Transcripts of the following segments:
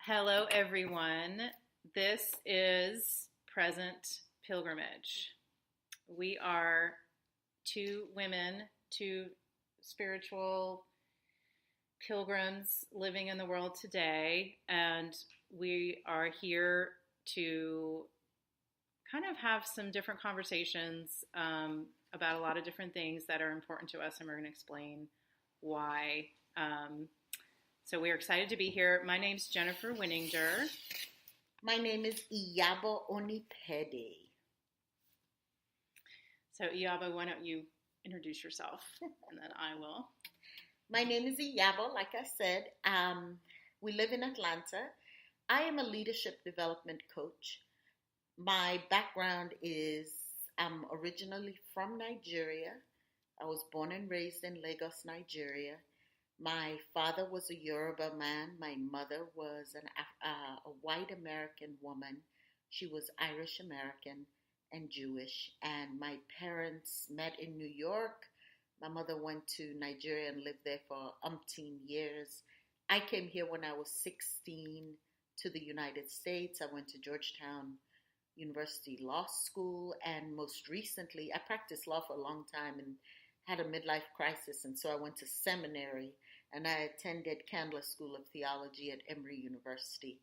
Hello, everyone. This is Present Pilgrimage. We are two women, two spiritual pilgrims living in the world today, and we are here to kind of have some different conversations about a lot of different things that are important to us, and we're going to explain why. So we're excited to be here. My name's Jennifer Winninger. My name is Iyabo Onipede. So Iyabo, why don't you introduce yourself, and then I will. My name is Iyabo, like I said. We live in Atlanta. I am a leadership development coach. My background is I'm originally from Nigeria. I was born and raised in Lagos, Nigeria. My father was a Yoruba man. My mother was a white American woman. She was Irish American and Jewish. And my parents met in New York. My mother went to Nigeria and lived there for umpteen years. I came here when I was 16 to the United States. I went to Georgetown University Law School. And most recently, I practiced law for a long time and had a midlife crisis. And so I went to seminary and I attended Candler School of Theology at Emory University.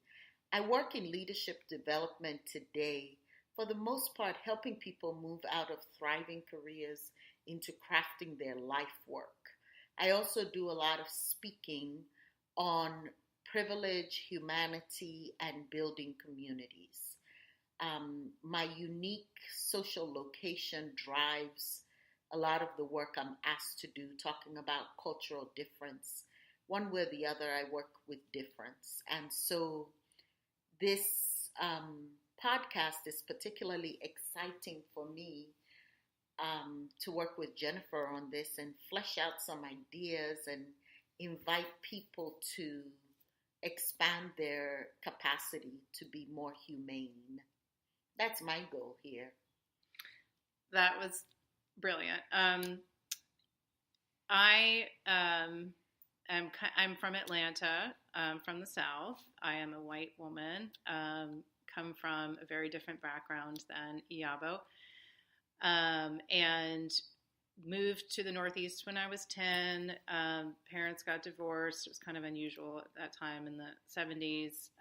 I work in leadership development today, for the most part, helping people move out of thriving careers into crafting their life work. I also do a lot of speaking on privilege, humanity, and building communities. My unique social location drives a lot of the work I'm asked to do, talking about cultural difference. One way or the other, I work with difference. And so this podcast is particularly exciting for me to work with Jennifer on this and flesh out some ideas and invite people to expand their capacity to be more humane. That's my goal here. That was brilliant. I'm from Atlanta, from the South. I am a white woman, come from a very different background than Iyabo, and moved to the Northeast when I was 10. Parents got divorced. It was kind of unusual at that time in the 70s.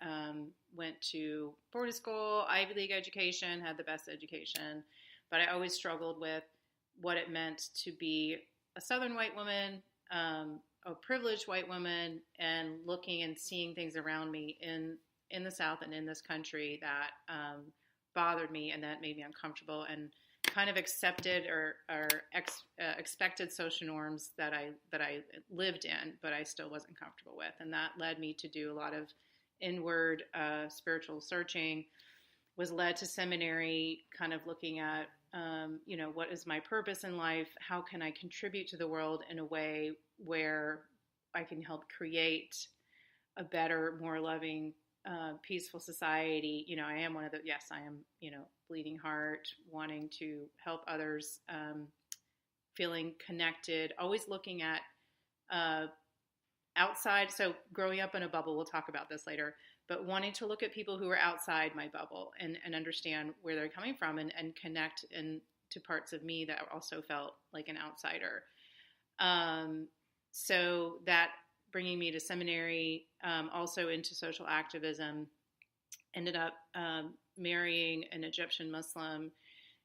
Went to boarding school, Ivy League education, had the best education, but I always struggled with what it meant to be a Southern white woman, a privileged white woman, and looking and seeing things around me in the South and in this country that bothered me and that made me uncomfortable, and kind of accepted or expected social norms that I lived in, but I still wasn't comfortable with. And that led me to do a lot of inward spiritual searching, was led to seminary, kind of looking at what is my purpose in life? How can I contribute to the world in a way where I can help create a better, more loving, peaceful society? I am I am, bleeding heart, wanting to help others, feeling connected, always looking at outside. So growing up in a bubble, we'll talk about this later, but wanting to look at people who are outside my bubble and understand where they're coming from and connect to parts of me that also felt like an outsider. So that bringing me to seminary, also into social activism, ended up marrying an Egyptian Muslim,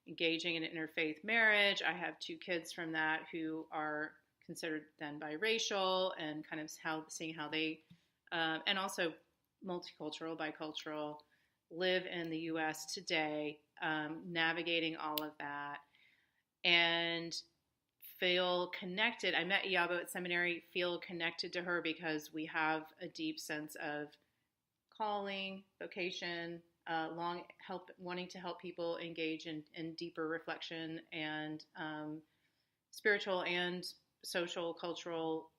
engaging in an interfaith marriage. I have 2 kids from that who are considered then biracial, and kind of seeing how they, and also multicultural, bicultural, live in the U.S. today, navigating all of that, and feel connected. I met Iyabo at seminary, feel connected to her because we have a deep sense of calling, vocation, wanting to help people engage in deeper reflection and spiritual and social, cultural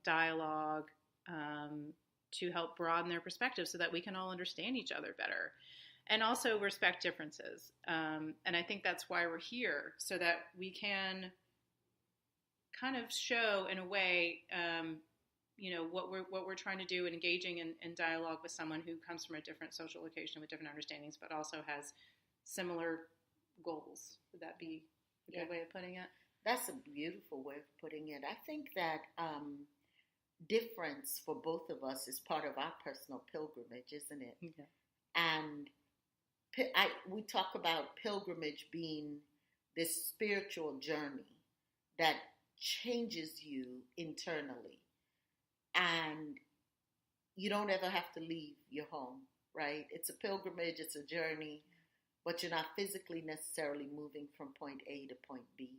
dialogue, to help broaden their perspective so that we can all understand each other better and also respect differences. And I think that's why we're here, so that we can kind of show in a way, what we're trying to do and engaging in dialogue with someone who comes from a different social location with different understandings, but also has similar goals. Would that be a good way of putting it? That's a beautiful way of putting it. I think that difference for both of us is part of our personal pilgrimage, isn't it? Okay. And we talk about pilgrimage being this spiritual journey that changes you internally. And you don't ever have to leave your home, right? It's a pilgrimage, it's a journey, but you're not physically necessarily moving from point A to point B.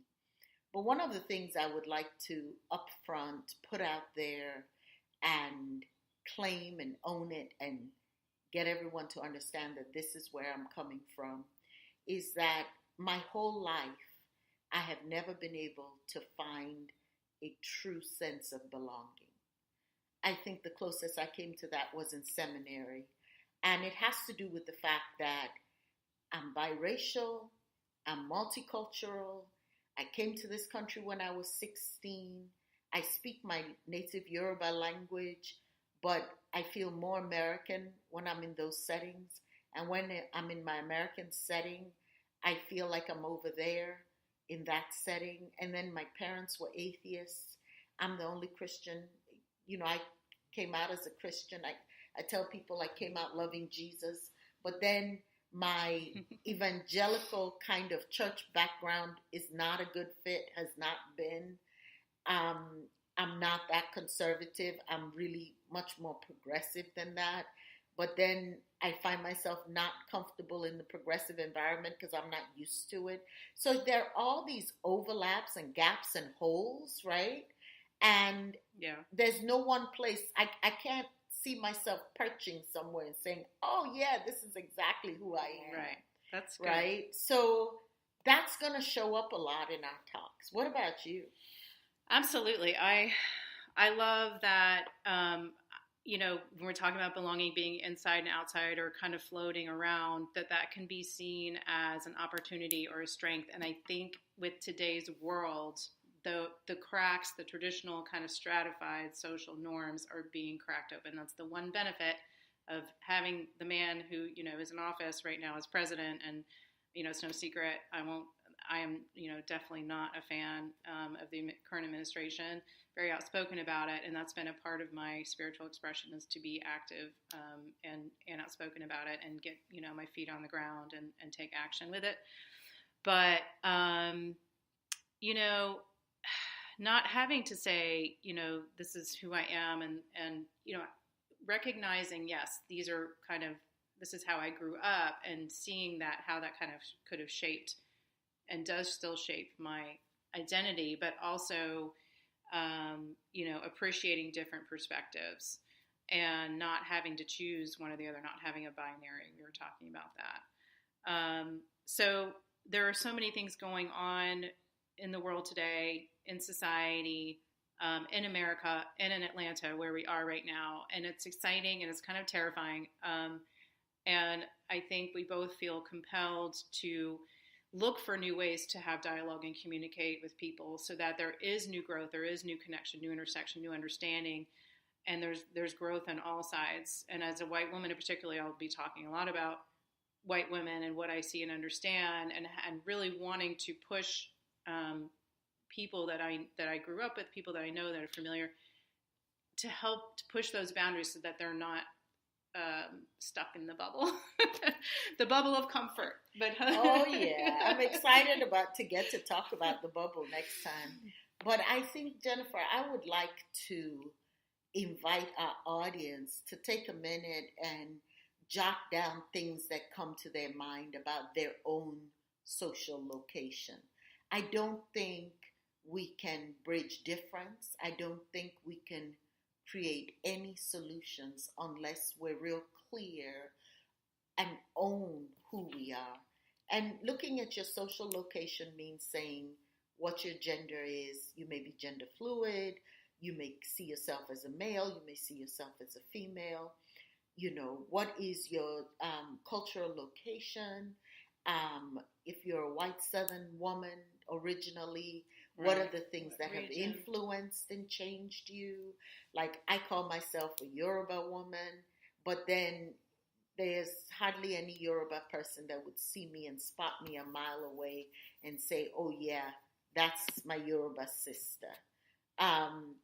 But one of the things I would like to upfront put out there and claim and own it and get everyone to understand that this is where I'm coming from is that my whole life I have never been able to find a true sense of belonging. I think the closest I came to that was in seminary. And it has to do with the fact that I'm biracial, I'm multicultural. I came to this country when I was 16. I speak my native Yoruba language, but I feel more American when I'm in those settings. And when I'm in my American setting, I feel like I'm over there in that setting. And then my parents were atheists. I'm the only Christian. I came out as a Christian. I tell people I came out loving Jesus. But then my evangelical kind of church background is not a good fit, has not been. I'm not that conservative. I'm really much more progressive than that. But then I find myself not comfortable in the progressive environment because I'm not used to it. So there are all these overlaps and gaps and holes, right? And there's no one place. I can't see myself perching somewhere and saying, oh, yeah, this is exactly who I am. Right. That's good. Right? So that's going to show up a lot in our talks. What about you? Absolutely. I love that, when we're talking about belonging being inside and outside or kind of floating around, that can be seen as an opportunity or a strength. And I think with today's world, the cracks, the traditional kind of stratified social norms are being cracked open. That's the one benefit of having the man who, is in office right now as president. And, it's no secret, I am, definitely not a fan of the current administration, very outspoken about it. And that's been a part of my spiritual expression, is to be active and outspoken about it and get, my feet on the ground and take action with it. But, not having to say, this is who I am and recognizing, yes, this is how I grew up, and seeing how that kind of could have shaped and does still shape my identity, but also, appreciating different perspectives and not having to choose one or the other, not having a binary. We were talking about that. So there are so many things going on in the world today, in society, in America, and in Atlanta, where we are right now. And it's exciting and it's kind of terrifying. And I think we both feel compelled to look for new ways to have dialogue and communicate with people so that there is new growth, there is new connection, new intersection, new understanding, and there's growth on all sides. And as a white woman in particular, I'll be talking a lot about white women and what I see and understand, and really wanting to push people that I grew up with, people that I know that are familiar, to help to push those boundaries so that they're not stuck in the bubble, the bubble of comfort. But oh yeah, I'm excited to get to talk about the bubble next time. But I think, Jennifer, I would like to invite our audience to take a minute and jot down things that come to their mind about their own social location. I don't think we can bridge difference. I don't think we can create any solutions unless we're real clear and own who we are. And looking at your social location means saying what your gender is. You may be gender fluid. You may see yourself as a male. You may see yourself as a female. What is your cultural location? If you're a white Southern woman originally, What are the things What that have region? influenced and changed you? Like, I call myself a Yoruba woman, but then there's hardly any Yoruba person that would see me and spot me a mile away and say, "Oh yeah, that's my Yoruba sister." Um,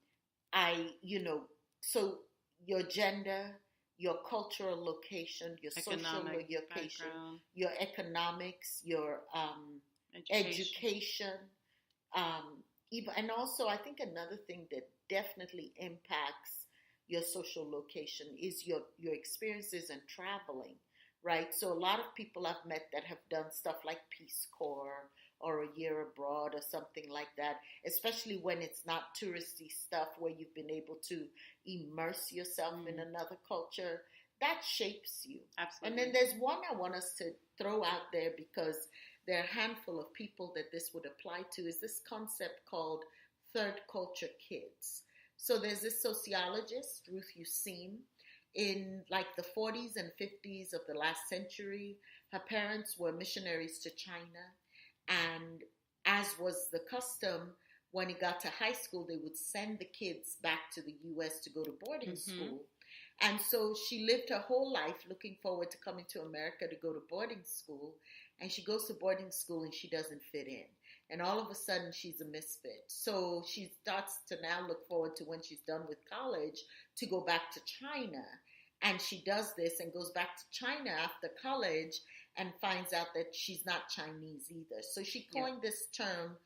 so your gender, your cultural location, your social Economic location, background, your economics, your education, even, and also I think another thing that definitely impacts your social location is your experiences in traveling, right? So a lot of people I've met that have done stuff like Peace Corps or a year abroad or something like that, especially when it's not touristy stuff where you've been able to immerse yourself in another culture, that shapes you. And absolutely. then there's one I want us to throw out there because there are a handful of people that this would apply to, is this concept called third culture kids. So there's this sociologist, Ruth Useem, in like the 40s and 50s of the last century. Her parents were missionaries to China, and as was the custom, when it got to high school, they would send the kids back to the US to go to boarding school. And so she lived her whole life looking forward to coming to America to go to boarding school. And she goes to boarding school and she doesn't fit in. And all of a sudden, she's a misfit. So she starts to now look forward to when she's done with college to go back to China. And she does this and goes back to China after college and finds out that she's not Chinese either. So she coined this term,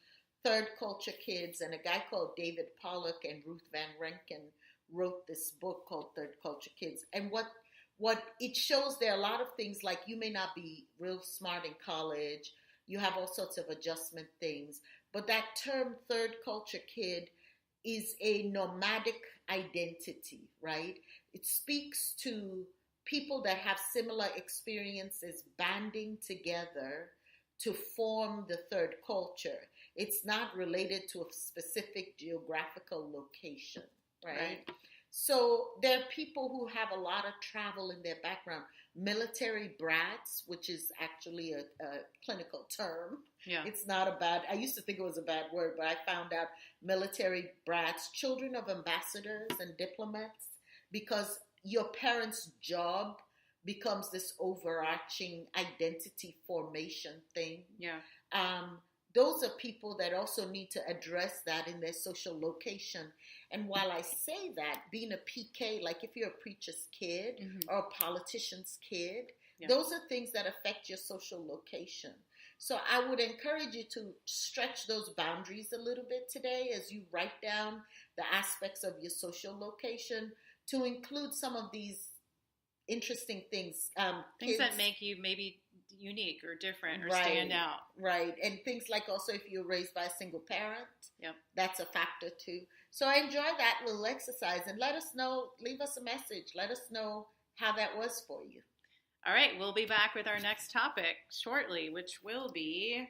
third culture kids, and a guy called David Pollock and Ruth Van Renken wrote this book called Third Culture Kids. And what it shows, there are a lot of things, like you may not be real smart in college, you have all sorts of adjustment things, but that term third culture kid is a nomadic identity, right? It speaks to people that have similar experiences banding together to form the third culture. It's not related to a specific geographical location, right? So there are people who have a lot of travel in their background. Military brats, which is actually a clinical term. Yeah. It's not a bad, I used to think it was a bad word, but I found out military brats, children of ambassadors and diplomats, because your parents' job becomes this overarching identity formation thing. Yeah. Those are people that also need to address that in their social location. And while I say that, being a PK, like if you're a preacher's kid or a politician's kid, those are things that affect your social location. So I would encourage you to stretch those boundaries a little bit today as you write down the aspects of your social location to include some of these interesting things. Things that make you maybe unique or different or stand out. Right. And things like also if you're raised by a single parent, that's a factor too. So I enjoy that little exercise, and let us know, leave us a message. Let us know how that was for you. All right. We'll be back with our next topic shortly, which will be,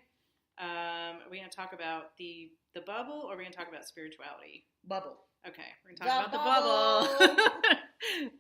are we going to talk about the bubble, or are we going to talk about spirituality? Bubble. Okay. We're going to talk about the bubble.